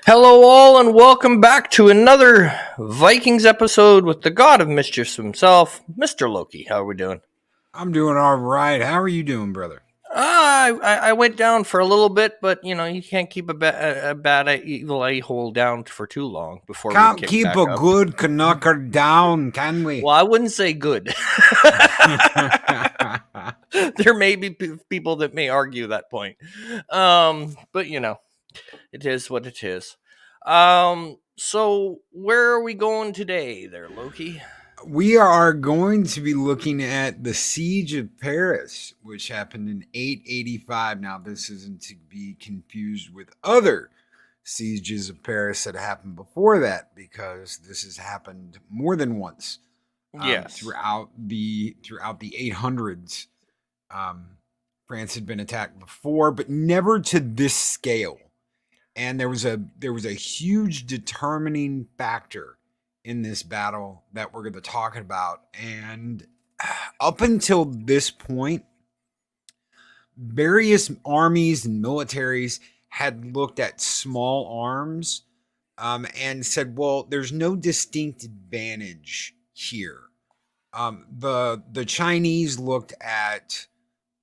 Hello, all, and welcome back to another Vikings episode with the God of Mischief himself, Mr. Loki. How are we doing? I'm doing all right. How are you doing, brother? I went down for a little bit, but you can't keep a bad evil a-hole down for too long before we Can't kick keep back a up. good Canucker down, can we? Well, I wouldn't say good. There may be people that may argue that point, but it is what it is. So where are we going today, there, Loki? We are going to be looking at the Siege of Paris, which happened in 885. Now, this isn't to be confused with other sieges of Paris that happened before that, because this has happened more than once Yes. throughout the 800s. France had been attacked before, but never to this scale. And there was a huge determining factor in this battle that we're going to talk about. And up until this point, various armies and militaries had looked at small arms and said, well, there's no distinct advantage here. The Chinese looked at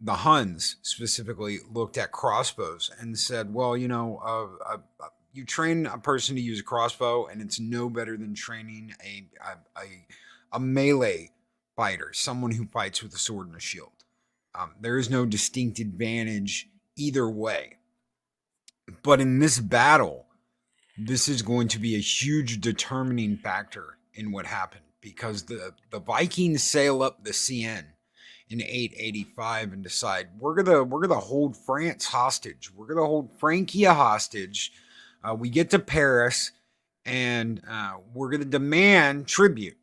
the Huns specifically looked at crossbows and said, well, you train a person to use a crossbow, and it's no better than training a melee fighter, someone who fights with a sword and a shield. There is no distinct advantage either way. But in this battle, this is going to be a huge determining factor in what happened, because the Vikings sail up the Seine in 885 and decide we're gonna hold France hostage. We're gonna hold Francia hostage. We get to Paris, and we're gonna demand tribute.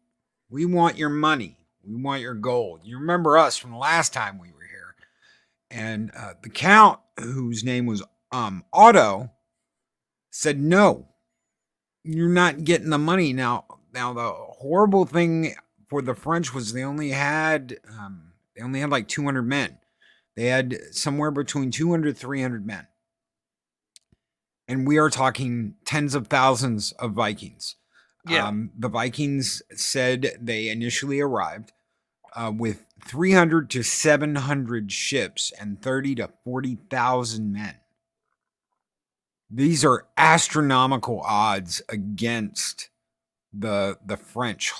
We want your money. We want your gold. You remember us from the last time we were here. And the Count, whose name was Otto, said no. You're not getting the money now. Now the horrible thing for the French was they only had like 200 men. They had somewhere between 200 300 men. And we are talking tens of thousands of Vikings. Yeah. The Vikings said they initially arrived with 300 to 700 ships and 30 to 40,000 men. These are astronomical odds against the French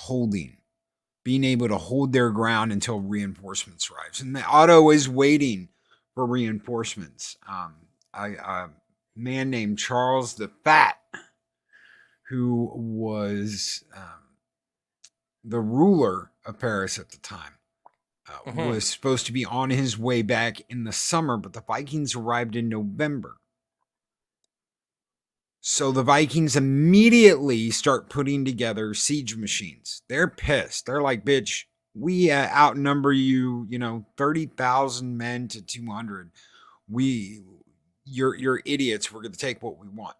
being able to hold their ground until reinforcements arrives. And the Otto is waiting for reinforcements. A man named Charles the Fat, who was the ruler of Paris at the time, was supposed to be on his way back in the summer, but the Vikings arrived in November. So the Vikings immediately start putting together siege machines. They're pissed. They're like, bitch, we outnumber you, 30,000 men to 200. You're idiots. We're going to take what we want.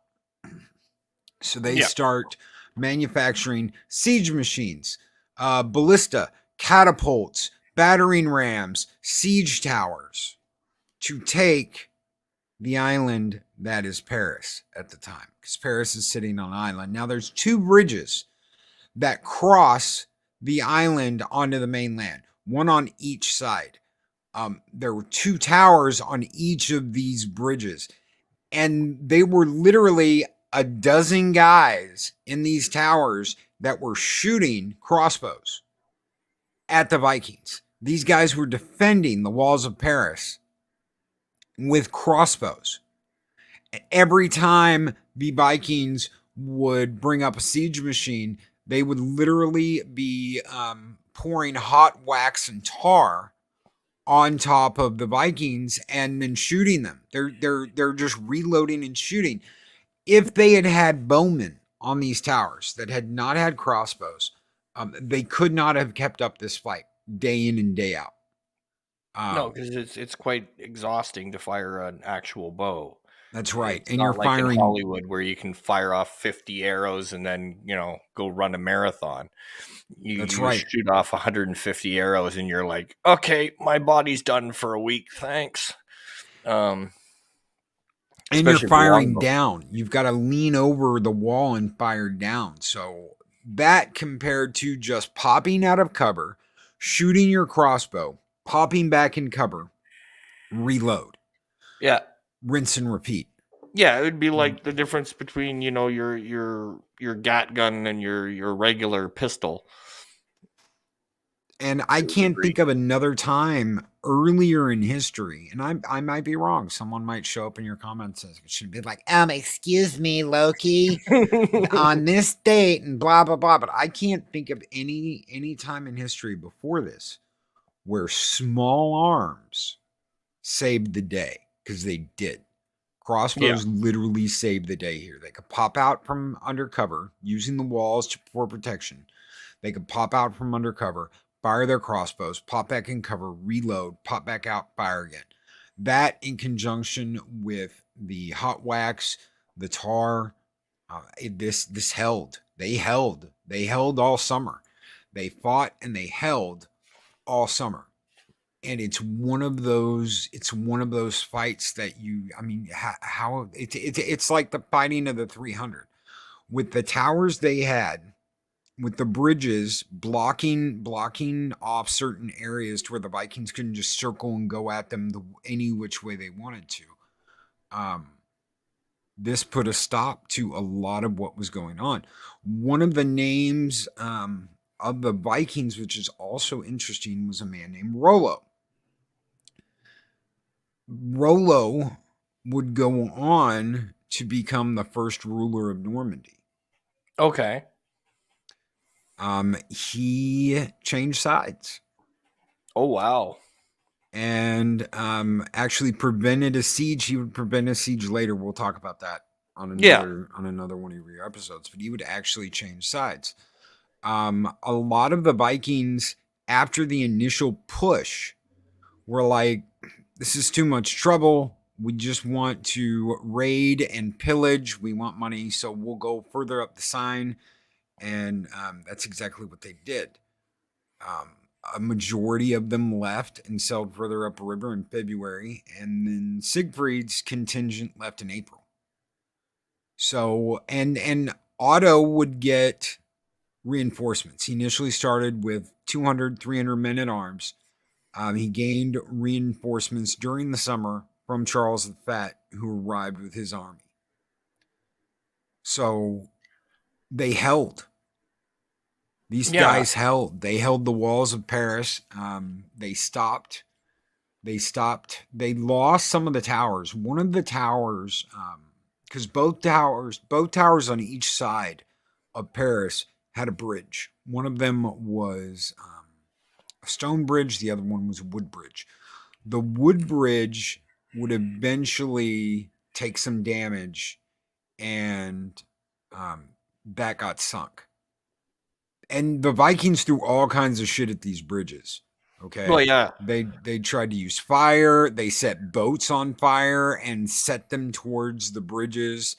So they start manufacturing siege machines, ballista, catapults, battering rams, siege towers to take the island that is Paris at the time, because Paris is sitting on an island. Now there's two bridges that cross the island onto the mainland, one on each side. There were two towers on each of these bridges, and they were literally a dozen guys in these towers that were shooting crossbows at the Vikings. These guys were defending the walls of Paris with crossbows. Every time the Vikings would bring up a siege machine, they would literally be pouring hot wax and tar on top of the Vikings and then shooting them. They're just reloading and shooting. If they had had bowmen on these towers that had not had crossbows, they could not have kept up this fight day in and day out. No, because it's quite exhausting to fire an actual bow. That's right. It's And you're not like in firing. Hollywood where you can fire off 50 arrows and then, go run a marathon. That's You right. shoot off 150 arrows and you're like, okay, my body's done for a week. Thanks. Um, And you're especially with firing longbow. down. You've got to lean over the wall and fire down. So that compared to just popping out of cover, shooting your crossbow, popping back in cover, reload, Yeah, rinse and repeat. yeah, it would be like the difference between your gat gun and your regular pistol And I to a can't degree. think of another time earlier in history, and I might be wrong. Someone might show up in your comments and it should be like, excuse me, Loki, on this date and blah blah blah. But I can't think of any time in history before this where small arms saved the day, because they did. Yeah, Crossbows literally saved the day here. They could pop out from undercover using the walls for protection. They could pop out from undercover, fire their crossbows, pop back in cover, reload, pop back out, fire again. That in conjunction with the hot wax, the tar, this held. They held. They held all summer. They fought and they held all summer. And it's one of those fights that I mean, how it's like the fighting of the 300 with the towers they had, with the bridges blocking off certain areas to where the Vikings couldn't just circle and go at them any which way they wanted to. Um, this put a stop to a lot of what was going on. One of the names of the Vikings, which is also interesting, was a man named Rollo. Rollo would go on to become the first ruler of Normandy. okay. He changed sides Oh wow. and actually prevented a siege. He would prevent a siege later. We'll talk about that on Yeah, another one of your episodes. But he would actually change sides. A lot of the Vikings, after the initial push, were like, "This is too much trouble. We just want to raid and pillage. We want money, so we'll go further up the sign." And that's exactly what they did. Um, a majority of them left and sailed further upriver in February, and then Siegfried's contingent left in April. So, and Otto would get reinforcements. He initially started with 200, 300 men at arms. He gained reinforcements during the summer from Charles the Fat, who arrived with his army. So they held. These yeah, guys held. They held the walls of Paris. They stopped. They stopped. They lost some of the towers. One of the towers, because both towers on each side of Paris had a bridge. One of them was a stone bridge. The other one was a wood bridge. The wood bridge would eventually take some damage, and that got sunk. And the Vikings threw all kinds of shit at these bridges. well, Okay, yeah, they tried to use fire. They set boats on fire and set them towards the bridges,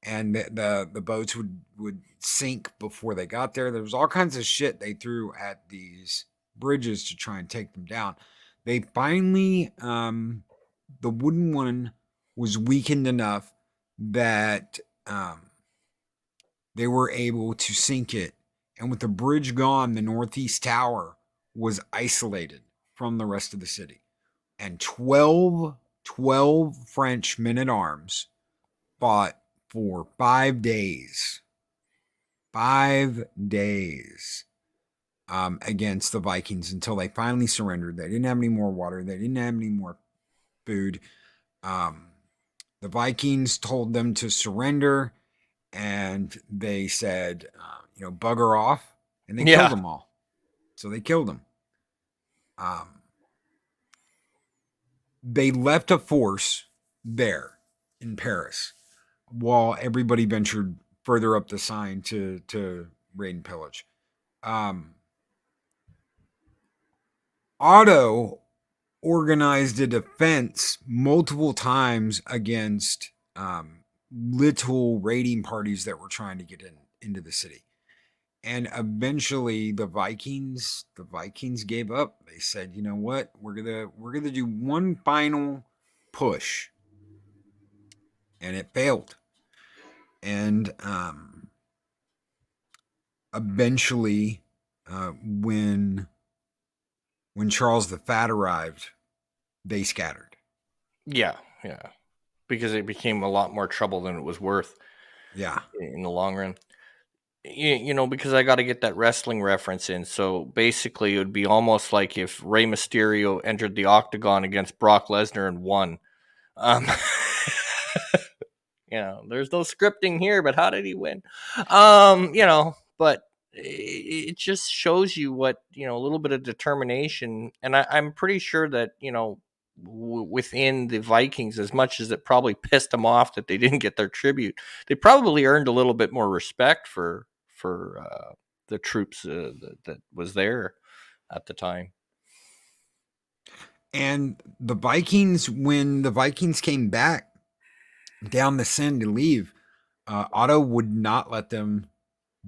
and the boats would sink before they got there. There was all kinds of shit they threw at these bridges to try and take them down. They finally, the wooden one was weakened enough that they were able to sink it. And with the bridge gone, the northeast tower was isolated from the rest of the city. And 12 French men at arms fought for 5 days. 5 days against the Vikings until they finally surrendered. They didn't have any more water. They didn't have any more food. Um, the Vikings told them to surrender, and they said, bugger off, and they killed yeah, them all. So they killed them. Um, they left a force there in Paris while everybody ventured further up the Seine to raid and pillage. Um, Otto organized a defense multiple times against little raiding parties that were trying to get into the city. And eventually the Vikings gave up. They said, "You know what? We're going to do one final push." and it failed. And eventually, when Charles the Fat arrived, they scattered. Yeah, yeah, because it became a lot more trouble than it was worth Yeah, in the long run. Because I got to get that wrestling reference in. So basically, it would be almost like if Rey Mysterio entered the octagon against Brock Lesnar and won. Um, there's no scripting here, but how did he win? But it just shows you what, a little bit of determination. And I'm pretty sure that, within the Vikings, as much as it probably pissed them off that they didn't get their tribute, they probably earned a little bit more respect for the troops that was there at the time. and the Vikings, when the Vikings came back down the Seine to leave, Otto would not let them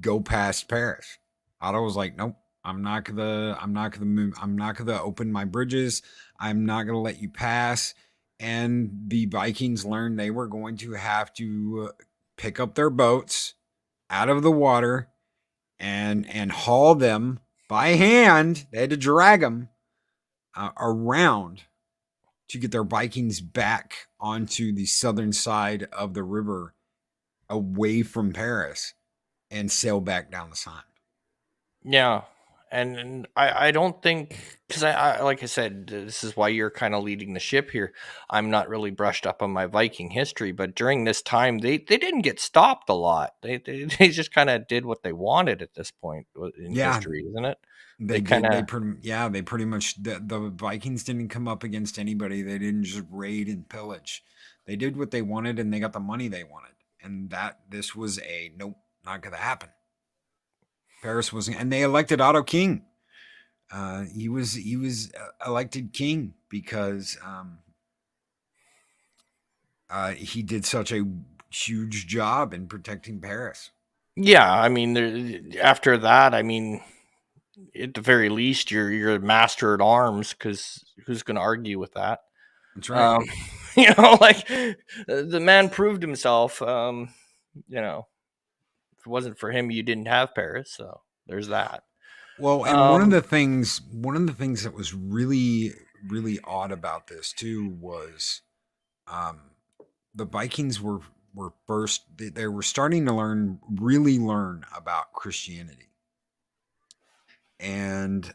go past Paris. Otto was like, "Nope, I'm not gonna open my bridges. I'm not gonna let you pass." And the Vikings learned they were going to have to pick up their boats out of the water and haul them by hand. They had to drag them around to get their Vikings back onto the southern side of the river, away from Paris, and sail back down the Seine. Yeah, and I don't think, because I like I said, this is why you're kind of leading the ship here. I'm not really brushed up on my Viking history, but during this time, they didn't get stopped a lot. They just kind of did what they wanted at this point in Yeah, history, isn't it? they They kind did. of They pretty much, the Vikings didn't come up against anybody. They didn't just raid and pillage. They did what they wanted, and they got the money they wanted. And that this was a nope, not gonna happen. Paris wasn't, and they elected Otto king. He was elected king because he did such a huge job in protecting Paris. yeah. I mean, after that, I mean, at the very least, you're a master at arms, because who's going to argue with that? That's right. Um, like the man proved himself. You know, if it wasn't for him, you didn't have Paris. So there's that. Well, and Um, one of the things that was really odd about this too was um, the Vikings were first they were starting to really learn about Christianity, and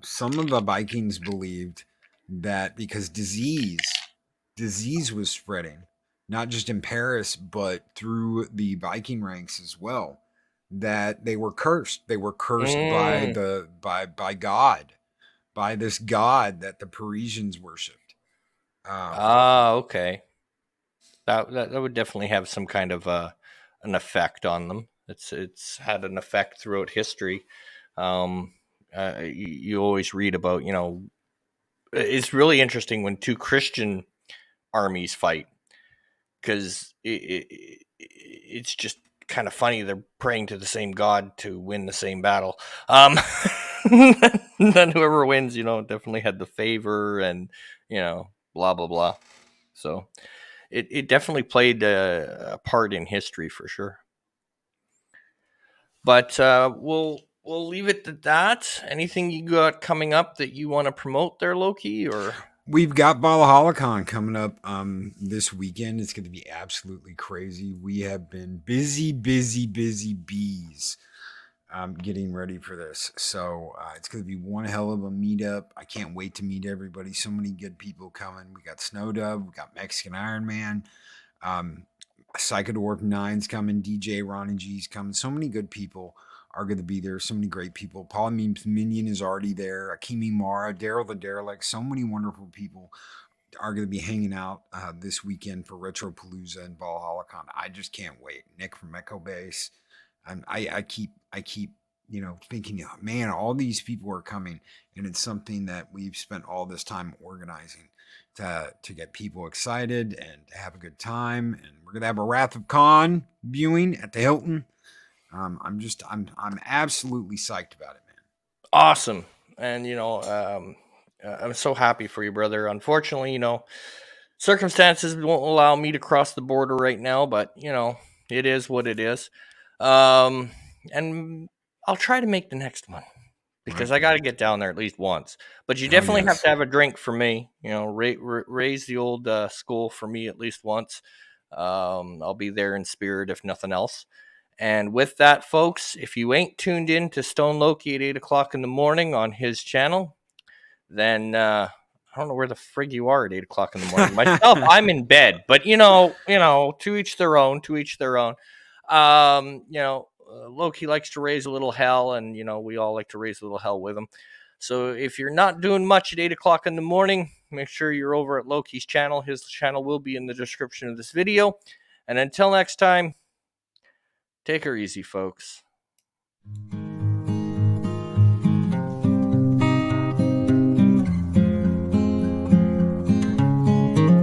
some of the Vikings believed that because disease was spreading, not just in Paris but through the Viking ranks as well, that they were cursed. They were cursed by mm, the by God, by this god that the Parisians worshipped. okay. That would definitely have some kind of an effect on them. It's had an effect throughout history. Um, you always read about, it's really interesting when two Christian armies fight, because it's just kind of funny. They're praying to the same God to win the same battle. Then whoever wins, definitely had the favor, and blah blah blah. So it definitely played a part in history for sure. But we'll leave it at that. Anything you got coming up that you want to promote there, Loki? Or We've got ValhallaCon coming up this weekend. It's going to be absolutely crazy. We have been busy bees getting ready for this. So it's going to be one hell of a meetup. I can't wait to meet everybody. So many good people coming. We got Snow Dub, we got Mexican Iron Man, um, Psychodwarf Nine's coming, DJ Ronnie G's coming. So many good people are going to be there. So many great people. Paul Memes Minion is already there. Akimi Mara, Daryl the Derelict. So many wonderful people are going to be hanging out this weekend for Retropalooza and ValhallaCon. I just can't wait. Nick from Echo Base. I keep thinking, oh, man, all these people are coming, and it's something that we've spent all this time organizing to get people excited and to have a good time. And we're gonna have a Wrath of Khan viewing at the Hilton. I'm absolutely psyched about it, man. awesome. And I'm so happy for you, brother. Unfortunately, Circumstances won't allow me to cross the border right now, but it is what it is. Um, and I'll try to make the next one because Right. I got to get down there at least once. But you Oh definitely have yes. to have a drink for me. Raise the old school for me at least once. I'll be there in spirit, if nothing else. And with that, folks, if you ain't tuned in to Stone Loki at 8 o'clock in the morning on his channel, then I don't know where the frig you are at 8 o'clock in the morning. Myself, I'm in bed, but to each their own. To each their own. Loki likes to raise a little hell, and we all like to raise a little hell with him. So if you're not doing much at 8 o'clock in the morning, make sure you're over at Loki's channel. His channel will be in the description of this video. And until next time, take her easy, folks.